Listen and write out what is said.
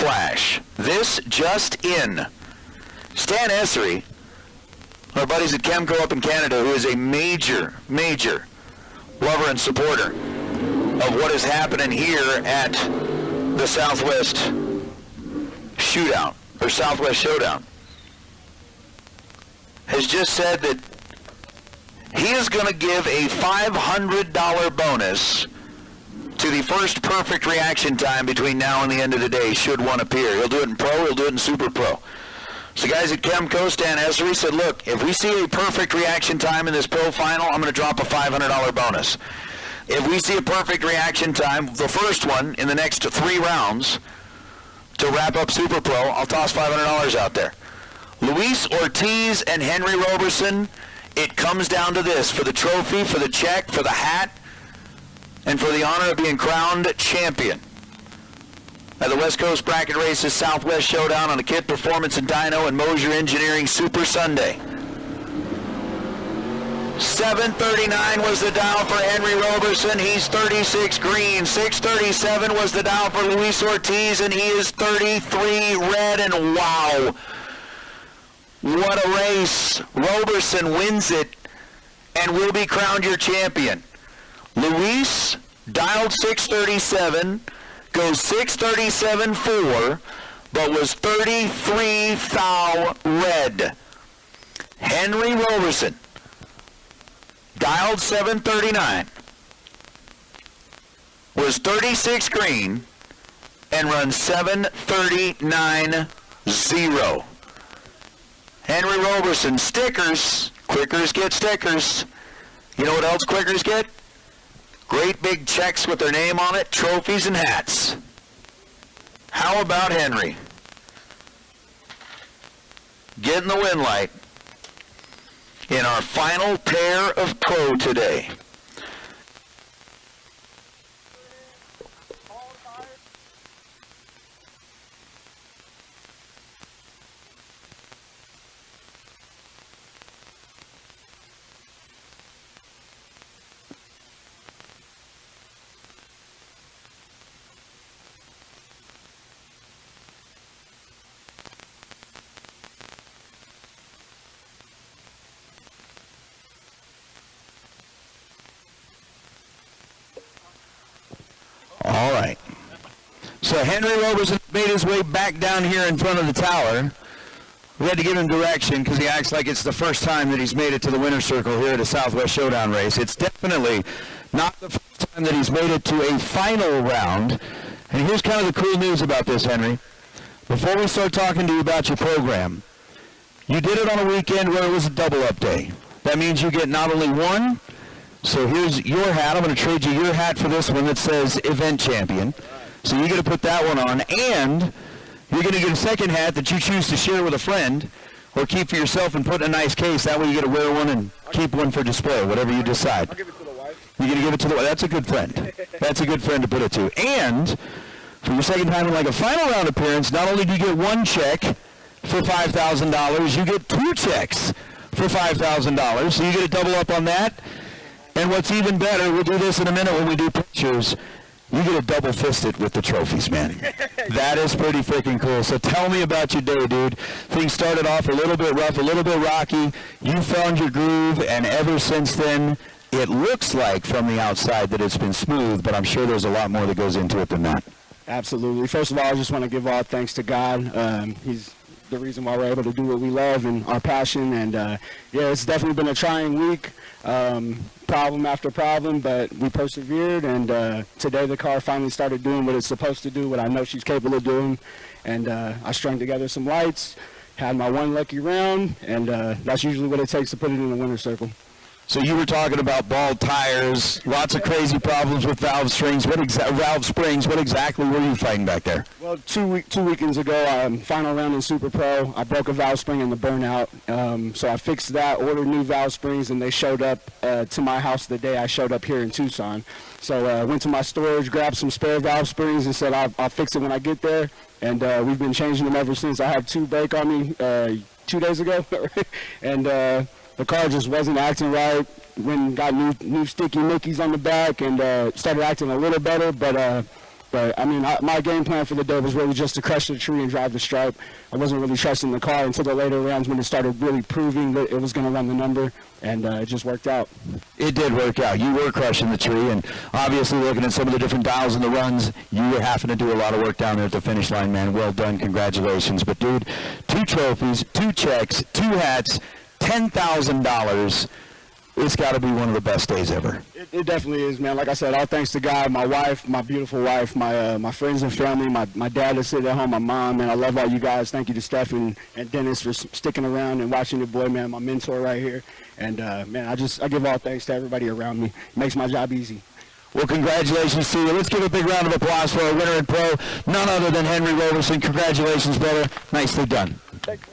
Newsflash. This just in. Stan Essery, our buddies at Chemco up in Canada, who is a major lover and supporter of what is happening here at the Southwest Shootout, or Southwest Showdown, has just said that he is going to give a $500 bonus to the first perfect reaction time between now and the end of the day, should one appear. He'll do it in Pro, he'll do it in Super Pro. So guys at Chemco, Stan Essery, said, look, if we see a perfect reaction time in this Pro Final, I'm going to drop a $500 bonus. If we see a perfect reaction time, the first one in the next 3 rounds, to wrap up Super Pro, I'll toss $500 out there. Luis Ortiz and Henry Roberson, it comes down to this. For the trophy, for the check, for the hat, and for the honor of being crowned champion at the West Coast Bracket Races Southwest Showdown on the Kit Performance and Dyno and Mosier Engineering Super Sunday. 739 was the dial for Henry Roberson. He's 36 green. 637 was the dial for Luis Ortiz, and he is 33 red. And wow, what a race. Roberson wins it and will be crowned your champion. Luis dialed 637, goes 637-4, but was 33 thou red. Henry Roberson dialed 739, was 36 green, and runs 739-0. Henry Roberson, stickers. Quickers get stickers. You know what else quickers get? Great big checks with their name on it, trophies and hats. How about Henry? Getting the win light in our final pair of Pro today. All right. So Henry Roberson made his way back down here in front of the tower. We had to give him direction because he acts like it's the first time that he's made it to the winner's circle here at a Southwest Showdown race. It's definitely not the first time that he's made it to a final round. And here's kind of the cool news about this, Henry. Before we start talking to you about your program, you did it on a weekend where it was a double-up day. That means you get not only one. So here's your hat. I'm going to trade you your hat for this one that says Event Champion. So you're going to put that one on, and you're going to get a second hat that you choose to share with a friend or keep for yourself and put in a nice case. That way you get to wear one and keep one for display, whatever you decide. I'll give it to the wife. You're going to give it to the wife. That's a good friend. That's a good friend to put it to. And for your second time in like a final round appearance, not only do you get one check for $5,000, you get 2 checks for $5,000. So you get a double up on that. And what's even better, we'll do this in a minute when we do pictures, you get a double fisted with the trophies, man. That is pretty freaking cool. So tell me about your day, dude. Things started off a little bit rough, a little bit rocky. You found your groove, and ever since then, it looks like from the outside that it's been smooth, but I'm sure there's a lot more that goes into it than that. Absolutely. First of all, I just want to give all thanks to God. He's the reason why we're able to do what we love and our passion. And yeah, it's definitely been a trying week. Problem after problem, but we persevered, and today the car finally started doing what it's supposed to do, what I know she's capable of doing, and I strung together some lights, had my one lucky round, and that's usually what it takes to put it in the winner's circle. So you were talking about bald tires, lots of crazy problems with valve springs. What exactly were you fighting back there? Well, two weekends ago, final round in Super Pro, I broke a valve spring in the burnout. So I fixed that, ordered new valve springs, and they showed up to my house the day I showed up here in Tucson. So I went to my storage, grabbed some spare valve springs, and said I'll fix it when I get there. And we've been changing them ever since. I had 2 break on me 2 days ago, and the car just wasn't acting right. Got new sticky Mickeys on the back and started acting a little better, but But, I mean, my game plan for the day was really just to crush the tree and drive the stripe. I wasn't really trusting the car until the later rounds when it started really proving that it was going to run the number, and it just worked out. It did work out. You were crushing the tree, and obviously looking at some of the different dials and the runs, you were having to do a lot of work down there at the finish line, man. Well done. Congratulations. But, dude, 2 trophies, 2 checks, 2 hats, $10,000. It's got to be one of the best days ever. It definitely is, man. Like I said, all thanks to God, my wife, my beautiful wife, my friends and family, my dad is sitting at home, my mom, and I love all you guys. Thank you to Stephen and Dennis for sticking around and watching the boy, man, my mentor right here. And, man, I give all thanks to everybody around me. It makes my job easy. Well, congratulations to you. Let's give a big round of applause for our winner in pro, none other than Henry Roberson. Congratulations, brother. Nicely done. Thanks.